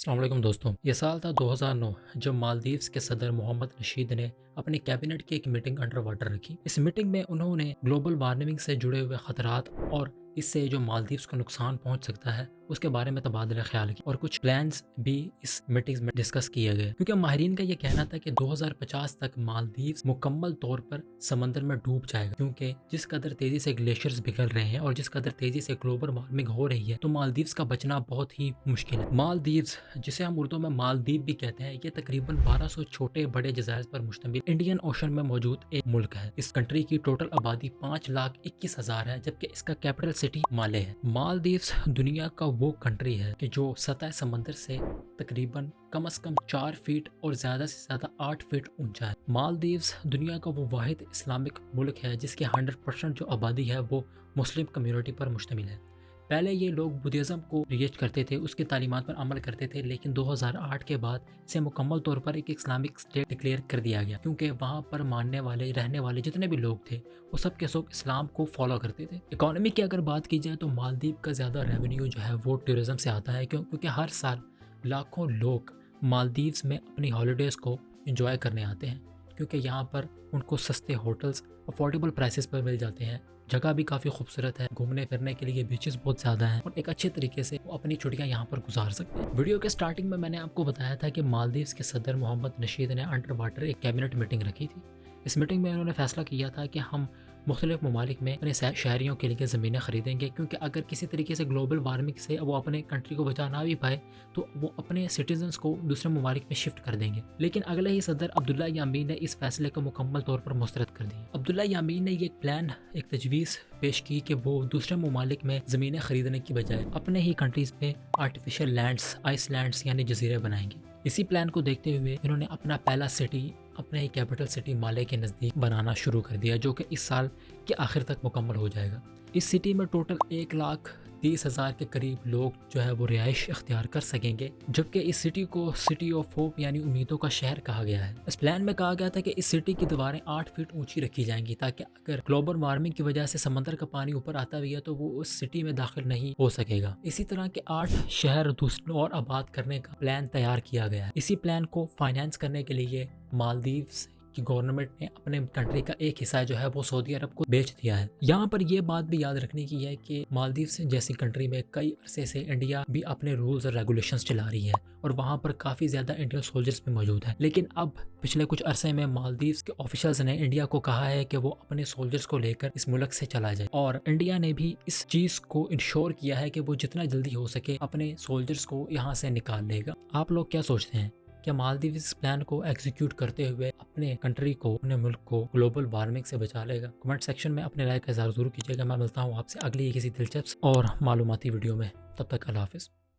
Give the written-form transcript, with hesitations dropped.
السلام علیکم دوستوں، یہ سال تھا 2009 جب مالدیوز کے صدر محمد نشید نے اپنی کیبنٹ کی ایک میٹنگ انڈر واٹر رکھی۔ اس میٹنگ میں انہوں نے گلوبل وارمنگ سے جڑے ہوئے خطرات اور اس سے جو مالدیوز کو نقصان پہنچ سکتا ہے اس کے بارے میں تبادلہ خیال کیا، اور کچھ پلانز بھی اس میٹنگ میں ڈسکس کیے گئے، کیونکہ ماہرین کا یہ کہنا تھا کہ 2050 تک مالدیوز مکمل طور پر سمندر میں ڈوب جائے گا، کیونکہ جس قدر تیزی سے گلیشیئرز پگھل رہے ہیں اور جس قدر تیزی سے گلوبل وارمنگ ہو رہی ہے تو مالدیوز کا بچنا بہت ہی مشکل ہے۔ مالدیوز، جسے ہم اردو میں مالدیپ بھی کہتے ہیں، یہ تقریباً 1200 چھوٹے بڑے جزائر پر مشتمل انڈین اوشن میں موجود ایک ملک ہے۔ اس کنٹری کی ٹوٹل آبادی 5,21,000 ہے، جبکہ اس کا کیپٹل سٹی مالے ہے۔ مالدیوز دنیا کا وہ کنٹری ہے کہ جو سطح سمندر سے تقریباً کم از کم 4 فٹ اور زیادہ سے زیادہ 8 فٹ اونچا ہے۔ مالدیوز دنیا کا وہ واحد اسلامک ملک ہے جس کی 100% جو آبادی ہے وہ مسلم کمیونٹی پر مشتمل ہے۔ پہلے یہ لوگ بدھزم کو ریچ کرتے تھے، اس کی تعلیمات پر عمل کرتے تھے، لیکن 2008 کے بعد اسے مکمل طور پر ایک اسلامک اسٹیٹ ڈکلیئر کر دیا گیا، کیونکہ وہاں پر ماننے والے رہنے والے جتنے بھی لوگ تھے وہ سب کے سب اسلام کو فالو کرتے تھے۔ اکانومی کی اگر بات کی جائے تو مالدیپ کا زیادہ ریونیو جو ہے وہ ٹورزم سے آتا ہے، کیونکہ ہر سال لاکھوں لوگ مالدیوز میں اپنی ہالیڈیز کو انجوائے کرنے آتے ہیں، کیونکہ یہاں پر ان کو سستے ہوٹلز افورڈیبل پرائسز پر مل جاتے ہیں، جگہ بھی کافی خوبصورت ہے، گھومنے پھرنے کے لیے بیچز بہت زیادہ ہیں اور ایک اچھے طریقے سے وہ اپنی چھٹیاں یہاں پر گزار سکتے ہیں۔ ویڈیو کے سٹارٹنگ میں نے آپ کو بتایا تھا کہ مالدیوز کے صدر محمد نشید نے انڈر واٹر ایک کیبنٹ میٹنگ رکھی تھی۔ اس میٹنگ میں انہوں نے فیصلہ کیا تھا کہ ہم مختلف ممالک میں اپنے شہریوں کے لیے زمینیں خریدیں گے، کیونکہ اگر کسی طریقے سے گلوبل وارمنگ سے وہ اپنے کنٹری کو بچا نہ بھی پائے تو وہ اپنے سٹیزنز کو دوسرے ممالک میں شفٹ کر دیں گے۔ لیکن اگلے ہی صدر عبداللہ یامین نے اس فیصلے کو مکمل طور پر مسترد کر دیا۔ عبداللہ یامین نے یہ ایک تجویز پیش کی کہ وہ دوسرے ممالک میں زمینیں خریدنے کی بجائے اپنے ہی کنٹریز میں آرٹیفیشل لینڈز، آئس لینڈز یعنی جزیرے بنائیں گے۔ اسی پلان کو دیکھتے ہوئے انہوں نے اپنا پہلا سٹی اپنے ہی کیپٹل سٹی مالے کے نزدیک بنانا شروع کر دیا، جو کہ اس سال کے آخر تک مکمل ہو جائے گا۔ اس سٹی میں ٹوٹل 1,30,000 کے قریب لوگ جو ہے وہ رہائش اختیار کر سکیں گے، جبکہ اس سٹی کو سٹی آف ہوپ یعنی امیدوں کا شہر کہا گیا ہے۔ اس پلان میں کہا گیا تھا کہ اس سٹی کی دیواریں 8 فٹ اونچی رکھی جائیں گی، تاکہ اگر گلوبل وارمنگ کی وجہ سے سمندر کا پانی اوپر آتا بھی ہے تو وہ اس سٹی میں داخل نہیں ہو سکے گا۔ اسی طرح کے 8 شہر دوسرے اور آباد کرنے کا پلان تیار کیا گیا ہے۔ اسی پلان کو فائنانس کرنے کے لیے مالدیوز کی گورنمنٹ نے اپنے کنٹری کا ایک حصہ جو ہے وہ سعودی عرب کو بیچ دیا ہے۔ یہاں پر یہ بات بھی یاد رکھنے کی ہے کہ مالدیوز جیسی کنٹری میں کئی عرصے سے انڈیا بھی اپنے رولز اور ریگولیشنز چلا رہی ہے اور وہاں پر کافی زیادہ انڈین سولجرز بھی موجود ہیں، لیکن اب پچھلے کچھ عرصے میں مالدیوز کے آفیشلز نے انڈیا کو کہا ہے کہ وہ اپنے سولجرز کو لے کر اس ملک سے چلا جائے، اور انڈیا نے بھی اس چیز کو انشور کیا ہے کہ وہ جتنا جلدی ہو سکے اپنے سولجرز کو یہاں سے نکال لے گا۔ آپ لوگ کیا سوچتے ہیں؟ کیا مالدیوز اس پلان کو ایگزیکیوٹ کرتے ہوئے اپنے کنٹری کو، اپنے ملک کو گلوبل وارمنگ سے بچا لے گا؟ کمنٹ سیکشن میں اپنے رائے کا اظہار ضرور کیجیے گا۔ میں ملتا ہوں آپ سے اگلی کسی دلچسپ اور معلوماتی ویڈیو میں، تب تک اللہ حافظ۔